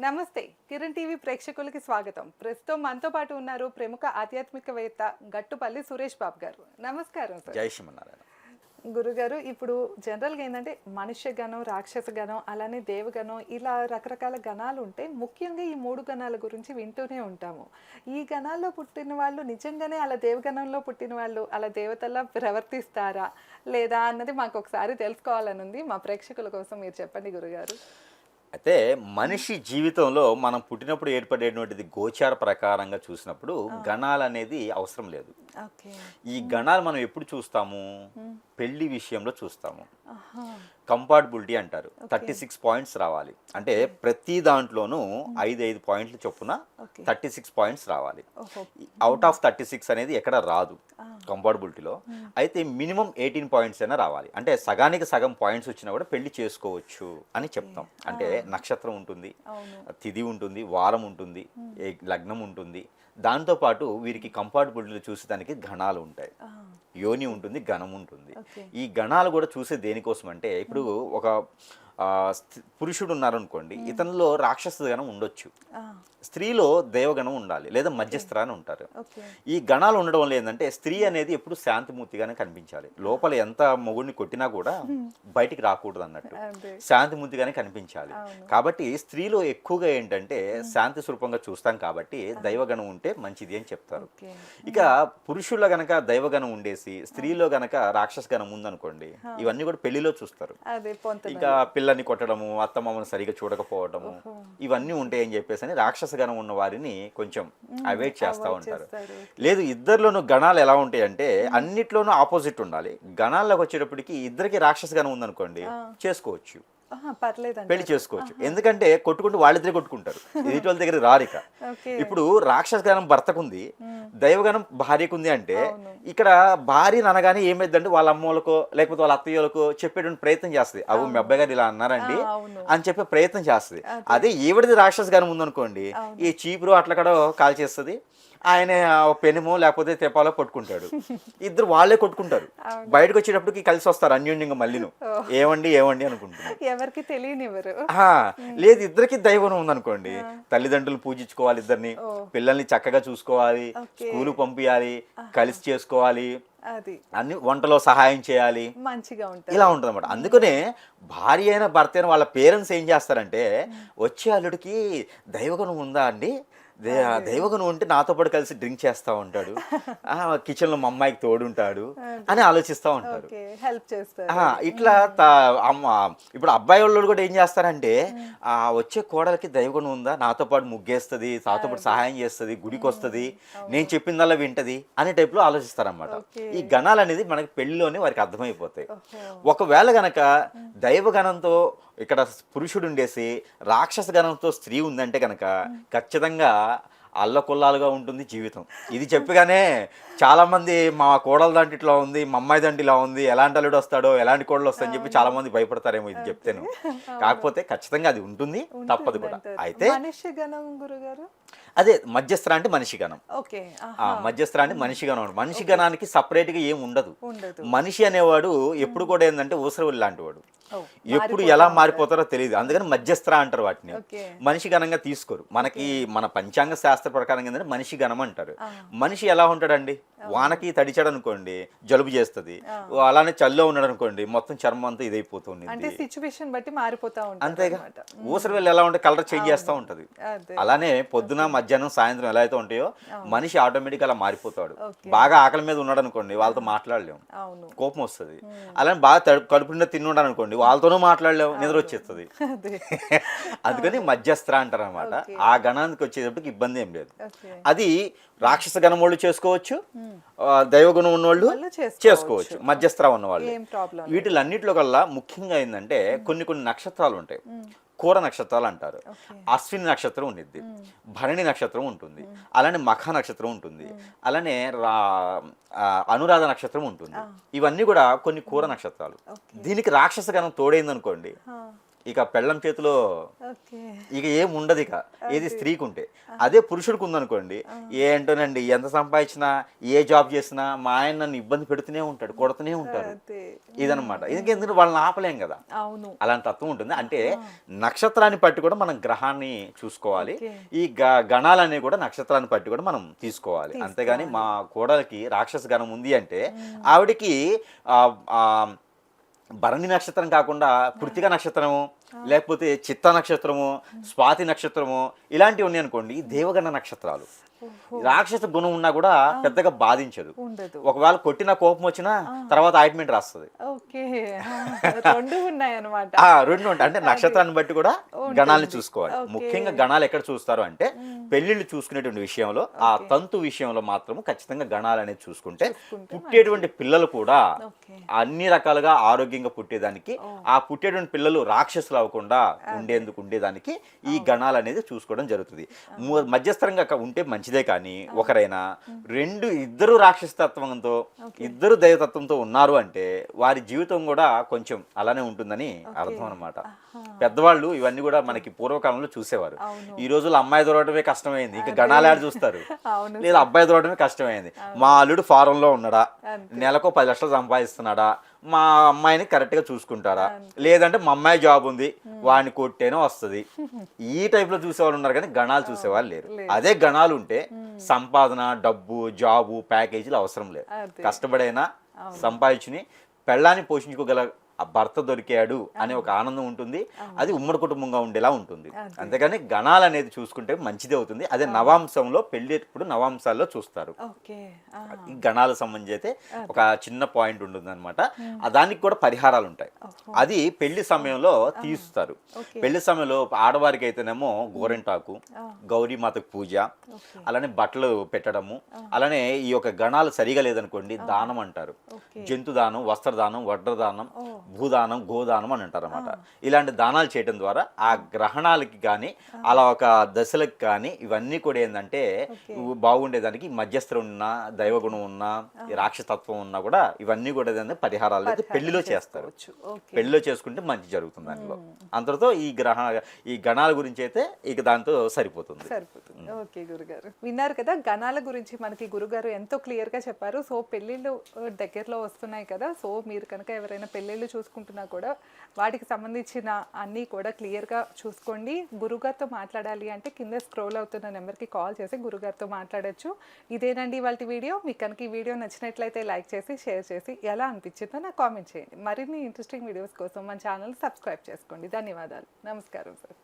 నమస్తే కిరణ్ టీవీ ప్రేక్షకులకి స్వాగతం. ప్రస్తుతం మనతో పాటు ఉన్నారు ప్రముఖ ఆధ్యాత్మికవేత్త గట్టుపల్లి సురేష్ బాబు గారు. నమస్కారం సార్. జై శ్రీమన్నారాయణ. గురుగారు, ఇప్పుడు జనరల్గా ఏంటంటే మనుష్య గణం, రాక్షస గణం, అలానే దేవగణం, ఇలా రకరకాల గణాలు ఉంటాయి. ముఖ్యంగా ఈ 3 గణాల గురించి వింటూనే ఉంటాము. ఈ గణాల్లో పుట్టిన వాళ్ళు నిజంగానే అలా దేవగణంలో పుట్టిన వాళ్ళు అలా దేవతల్లా ప్రవర్తిస్తారా లేదా అన్నది మాకు ఒకసారి తెలుసుకోవాలని ఉంది. మా ప్రేక్షకుల కోసం మీరు చెప్పండి గురుగారు. అయితే మనిషి జీవితంలో మనం పుట్టినప్పుడు ఏర్పడేటువంటిది గోచార ప్రకారంగా చూసినప్పుడు గణాలు అనేది అవసరం లేదు. ఈ గణాలు మనం ఎప్పుడు చూస్తాము? పెళ్లి విషయంలో చూస్తాము. కంపాటబిలిటీ అంటారు. 36 పాయింట్స్ రావాలి. అంటే ప్రతి దాంట్లోనూ 5 పాయింట్లు చొప్పున 36 పాయింట్స్ రావాలి. అవుట్ ఆఫ్ 36 అనేది ఎక్కడ రాదు కంపాటబిలిటీలో. అయితే మినిమం 18 పాయింట్స్ అయినా రావాలి. అంటే సగానికి సగం పాయింట్స్ వచ్చినా కూడా పెళ్లి చేసుకోవచ్చు అని చెప్తాం. అంటే నక్షత్రం ఉంటుంది, తిథి ఉంటుంది, వారం ఉంటుంది, లగ్నం ఉంటుంది. దాంతోపాటు వీరికి కంపాటబిలిటీలు చూసేదానికి గణాలు ఉంటాయి. యోని ఉంటుంది, గణం ఉంటుంది. ఈ గణాలు కూడా చూసే దేనికోసం అంటే ఇప్పుడు ఒక పురుషుడు ఉన్నారనుకోండి, ఇతనిలో రాక్షస గణం ఉండొచ్చు, స్త్రీలో దేవగణం ఉండాలి, లేదా మధ్యస్థ అని ఉంటారు. ఈ గణాలు ఉండడం వల్ల ఏంటంటే స్త్రీ అనేది ఎప్పుడు శాంతిమూర్తిగానే కనిపించాలి. లోపల ఎంత మొగుడిని కొట్టినా కూడా బయటికి రాకూడదు అన్నట్టు శాంతిమూర్తిగానే కనిపించాలి. కాబట్టి స్త్రీలో ఎక్కువగా ఏంటంటే శాంతి స్వరూపంగా చూస్తాం కాబట్టి దైవగణం ఉంటే మంచిది అని చెప్తారు. ఇక పురుషుల్లో గనక దైవగణం ఉండేసి స్త్రీలో గనక రాక్షస గణం ఉందనుకోండి, ఇవన్నీ కూడా పెళ్లిలో చూస్తారు. ఇక పిల్లని కొట్టడము, అత్తమామను సరిగా చూడకపోవడము, ఇవన్నీ ఉంటాయని చెప్పేసి అని రాక్షస గణం ఉన్న వారిని కొంచెం అవాయిడ్ చేస్తూ ఉంటారు. లేదు, ఇద్దరిలోనూ గణాలు ఎలా ఉంటాయంటే అన్నిట్లోనూ ఆపోజిట్ ఉండాలి. గణాల్లోకి వచ్చేటప్పటికి ఇద్దరికి రాక్షస గణం ఉందనుకోండి, చేసుకోవచ్చు, పెళ్లి చేసుకోవచ్చు. ఎందుకంటే కొట్టుకుంటూ వాళ్ళిద్దరే కొట్టుకుంటారు, ఎదుటి వాళ్ళ దగ్గర రారిక. ఇప్పుడు రాక్షస గణం భర్తకుంది, దైవగణం భార్యకుంది అంటే ఇక్కడ భార్యను అనగానే ఏమైందంటే వాళ్ళ అమ్మోళ్ళకో లేకపోతే వాళ్ళ అత్తయ్యలకో చెప్పేటువంటి ప్రయత్నం చేస్తుంది. అవు మీ అబ్బాయి గారు ఇలా అన్నారండి అని చెప్పే ప్రయత్నం చేస్తుంది. అదే ఈవిడిది రాక్షస గణం ఉందనుకోండి, ఈ చీపురు అట్లా కూడా కాల్ చేస్తుంది, ఆయన పెనుమో లేకపోతే తెపాలో కొట్టుకుంటాడు, ఇద్దరు వాళ్ళే కొట్టుకుంటారు. బయటకు వచ్చేటప్పటికి కలిసి వస్తారు అన్యోన్యంగా. మళ్ళీను ఏమండి ఏమండి అనుకుంటున్నారు, ఎవరికి తెలియనివ్వరు. లేదు, ఇద్దరికి దైవం ఉందనుకోండి, తల్లిదండ్రులు పూజించుకోవాలి, ఇద్దరిని పిల్లల్ని చక్కగా చూసుకోవాలి, స్కూలు పంపించాలి, కలిసి చేసుకోవాలి, అన్ని వంటలో సహాయం చేయాలి, మంచిగా ఉంటుంది, ఇలా ఉంటుంది అన్నమాట. అందుకనే భార్య అయిన భర్త అయిన వాళ్ళ పేరెంట్స్ ఏం చేస్తారంటే వచ్చే అల్లుడికి దైవగుణం ఉందా అండి, దైవగుణం ఉంటే నాతో పాటు కలిసి డ్రింక్ చేస్తూ ఉంటాడు, కిచెన్లో మా అమ్మాయికి తోడుంటాడు అని ఆలోచిస్తూ ఉంటారు, హెల్ప్ చేస్తారు. ఇట్లా ఇప్పుడు అబ్బాయి వాళ్ళు కూడా ఏం చేస్తారంటే వచ్చే కోడలకి దైవగుణం ఉందా, నాతో పాటు ముగ్గేస్తుంది, నాతో పాటు సహాయం చేస్తుంది, గుడికి వస్తుంది, నేను చెప్పిందల్లా వింటది అనే టైప్లో ఆలోచిస్తారన్నమాట. ఈ గణాలు అనేది మనకి పెళ్లిలోనే వారికి అర్థమైపోతాయి. ఒకవేళ గనక దైవగణంతో ఇక్కడ పురుషుడు ఉండేసి రాక్షస గణంతో స్త్రీ ఉందంటే కనుక ఖచ్చితంగా అల్లకొల్లాలుగా ఉంటుంది జీవితం. ఇది చెప్పగానే చాలా మంది మా కోడల దాంట్లో ఇట్లా ఉంది, మా అమ్మాయి దాంట్లో ఇలా ఉంది, ఎలాంటి అల్లుడు వస్తాడో ఎలాంటి కోడలు వస్తాయని చెప్పి చాలా మంది భయపడతారేమో ఇది చెప్తేను. కాకపోతే ఖచ్చితంగా అది ఉంటుంది, తప్పదు కూడా. అయితే అదే మధ్యస్థ అంటే మనిషి గణం. మధ్యస్థ అంటే మనిషి గణం. మనిషి గణానికి సపరేట్ గా ఏం ఉండదు. మనిషి అనేవాడు ఎప్పుడు కూడా ఏంటంటే ఊసరవెల్లి లాంటి వాడు, ఎప్పుడు ఎలా మారిపోతారో తెలియదు. అందుకని మధ్యస్థ అంటారు వాటిని. మనిషి గణంగా తీసుకోరు. మనకి మన పంచాంగ శాస్త్ర ప్రకారం ఏంటంటే మనిషి గణం అంటారు. మనిషి ఎలా ఉంటాడండి, వానకి తడిచాడు అనుకోండి జలుబు చేస్తుంది, అలానే చల్లో ఉన్నాడు అనుకోండి మొత్తం చర్మం అంతా ఇదైపోతుంది, అంతేగా. ఊసరవెల్లి ఎలా ఉంటే కలర్ చేంజ్ చేస్తూ ఉంటది. అలానే పొద్దున మధ్యాహ్నం సాయంత్రం ఎలా అయితే ఉంటాయో మనిషి ఆటోమేటిక్ అలా మారిపోతాడు. బాగా ఆకలి మీద ఉన్నాడు అనుకోండి వాళ్ళతో మాట్లాడలేము, కోపం వస్తుంది. అలానే బాగా కడుపు నిండా తిన్నాడు అనుకోండి వాళ్ళతోనూ మాట్లాడలేము, నిద్ర వచ్చేస్తుంది. అందుకని మధ్యస్థ అంటారు అనమాట. ఆ గణానికి వచ్చేటప్పటికి ఇబ్బంది ఏం లేదు. అది రాక్షస గణం వాళ్ళు చేసుకోవచ్చు, దైవగుణం ఉన్నవాళ్ళు చేసుకోవచ్చు, మధ్యస్థ ఉన్నవాళ్ళు. వీటిలన్నిటిలో కల్లా ముఖ్యంగా ఏంటంటే కొన్ని నక్షత్రాలు ఉంటాయి, కూర నక్షత్రాలు అంటారు. అశ్విని నక్షత్రం ఉండిద్ది, భరణి నక్షత్రం ఉంటుంది, అలానే మఖ నక్షత్రం ఉంటుంది, అలానే అనురాధ నక్షత్రం ఉంటుంది. ఇవన్నీ కూడా కొన్ని కూర నక్షత్రాలు. దీనికి రాక్షస గణం తోడైంది అనుకోండి ఇక పెళ్ళం చేతిలో ఓకే. ఇక ఏం ఉండదు ఇక, ఏది స్త్రీకి ఉంటే. అదే పురుషుడికి ఉందనుకోండి, ఏంటోనండి ఎంత సంపాదించినా ఏ జాబ్ చేసినా మా ఆయన నన్ను ఇబ్బంది పెడుతూనే ఉంటాడు, కొడుతూనే ఉంటారు. అదే. ఇదనమాట. ఎందుకంటే వాళ్ళని ఆపలేం కదా, అవును. అలాంటి తత్వం ఉంటుంది. అంటే నక్షత్రాన్ని బట్టి కూడా మనం గ్రహాన్ని చూసుకోవాలి, ఓకే. ఈ గణాలనేవి కూడా నక్షత్రాన్ని బట్టి కూడా మనం తీసుకోవాలి. అంతేగాని మా కోడలికి రాక్షస గణం ఉంది అంటే ఆవిడికి ఆ, ఆ, భరణి నక్షత్రం కాకుండా కృతిక నక్షత్రము, లేకపోతే చిత్త నక్షత్రము, స్వాతి నక్షత్రము ఇలాంటివి ఉన్నాయి అనుకోండి, దేవగణ నక్షత్రాలు. ఓహో. రాక్షస గుణం ఉన్నా కూడా పెద్దగా బాధించదు. ఉండదు. ఒకవేళ కొట్టిన కోపం వచ్చినా తర్వాత ఆయింట్మెంట్ రాస్తుంది. ఓకే. రెండు ఉన్నాయి అన్నమాట. రెండు ఉంటాయి. అంటే నక్షత్రాన్ని బట్టి కూడా గణాలని చూసుకోవాలి. ముఖ్యంగా గణాలు ఎక్కడ చూస్తారు అంటే పెళ్లిళ్ళు చూసుకునేటువంటి విషయంలో, ఆ తంతు విషయంలో మాత్రం ఖచ్చితంగా గణాలు అనేది చూసుకుంటే పుట్టేటువంటి పిల్లలు కూడా ఓకే. అన్ని రకాలుగా ఆరోగ్యంగా పుట్టేదానికి, ఆ పుట్టేటువంటి పిల్లలు రాక్షసులు అవ్వకుండా ఉండేదానికి ఈ గణాలు అనేది చూసుకోవడం జరుగుతుంది. మధ్యస్థరంగా ఉంటే మంచిదే, కానీ ఒకరైనా ఇద్దరు రాక్షస తత్వంతో ఇద్దరు దైవతత్వంతో ఉన్నారు అంటే వారి జీవితం కూడా కొంచెం అలానే ఉంటుందని అర్థం అన్నమాట. పెద్దవాళ్ళు ఇవన్నీ కూడా మనకి పూర్వకాలంలో చూసేవారు. ఈ రోజుల్లో అమ్మాయి దొరకడమే కష్టమైంది, ఇంకా గణాలు ఆడ చూస్తారు, లేదా అబ్బాయి దొరకడమే కష్టమైంది. మా అల్లుడు ఫారెన్ లో ఉన్నాడా, నెలకు 10 లక్షలు సంపాదిస్తున్నాడా, మా అమ్మాయిని కరెక్ట్ గా చూసుకుంటారా, లేదంటే మా అమ్మాయి జాబ్ ఉంది వాడిని కొట్టేనే వస్తుంది, ఈ టైప్ లో చూసేవాళ్ళు ఉన్నారు కానీ గణాలు చూసేవాళ్ళు లేరు. అదే గణాలు ఉంటే సంపాదన, డబ్బు, జాబు, ప్యాకేజీలు అవసరం లేదు. కష్టపడైనా సంపాదించుని పెళ్ళాన్ని పోషించుకోగల ఆ భర్త దొరికాడు అనే ఒక ఆనందం ఉంటుంది. అది ఉమ్మడి కుటుంబంగా ఉండేలా ఉంటుంది. అంతేగాని గణాలు అనేది చూసుకుంటే మంచిది అవుతుంది. అదే నవాంశంలో పెళ్ళేటప్పుడు నవాంశాల్లో చూస్తారు. ఈ గణాలకు సంబంధించి అయితే ఒక చిన్న పాయింట్ ఉంటుంది అనమాట. దానికి కూడా పరిహారాలు ఉంటాయి. అది పెళ్లి సమయంలో తీస్తారు. పెళ్లి సమయంలో ఆడవారికి అయితేనేమో గోరెంటాకు, గౌరీమాతకు పూజ, అలానే బట్టలు పెట్టడము, అలానే ఈ యొక్క గణాలు సరిగా లేదనుకోండి దానం అంటారు. జంతు దానం, వస్త్రదానం, వడ్రదానం, భూదానం, గోదానం అని అంటారు అనమాట. ఇలాంటి దానాలు చేయడం ద్వారా ఆ గ్రహణాలకి కానీ అలా ఒక దశలకు కానీ ఇవన్నీ కూడా ఏంటంటే బాగుండేదానికి మధ్యస్థం ఉన్నా, దైవగుణం ఉన్నా, రాక్షసత్వం ఉన్నా కూడా ఇవన్నీ కూడా ఏంటంటే పరిహారాలు అయితే పెళ్లిలో చేస్తారు. పెళ్లిలో చేసుకుంటే మంచి జరుగుతుంది దానిలో. అంతటితో ఈ గణాల గురించి అయితే ఇక దాంతో సరిపోతుంది. ఓకే గురుగారు, విన్నారు కదా గణాల గురించి మనకి గురుగారు ఎంతో క్లియర్ గా చెప్పారు. సో పెళ్లిళ్ళు దగ్గరలో వస్తున్నాయి కదా, సో మీరు కనుక ఎవరైనా పెళ్లిళ్ళు చూసుకుంటున్నా కూడా వాటికి సంబంధించిన అన్నీ కూడా క్లియర్గా చూసుకోండి. గురుగారితో మాట్లాడాలి అంటే కింద స్క్రోల్ అవుతున్న నెంబర్కి కాల్ చేసి గురుగారితో మాట్లాడచ్చు. ఇదేనండి ఇవాళ వీడియో. మీకు కనుక ఈ వీడియో నచ్చినట్లయితే లైక్ చేసి షేర్ చేసి ఎలా అనిపించిందో నాకు కామెంట్ చేయండి. మరిన్ని ఇంట్రెస్టింగ్ వీడియోస్ కోసం మన ఛానల్ సబ్స్క్రైబ్ చేసుకోండి. ధన్యవాదాలు. నమస్కారం సార్.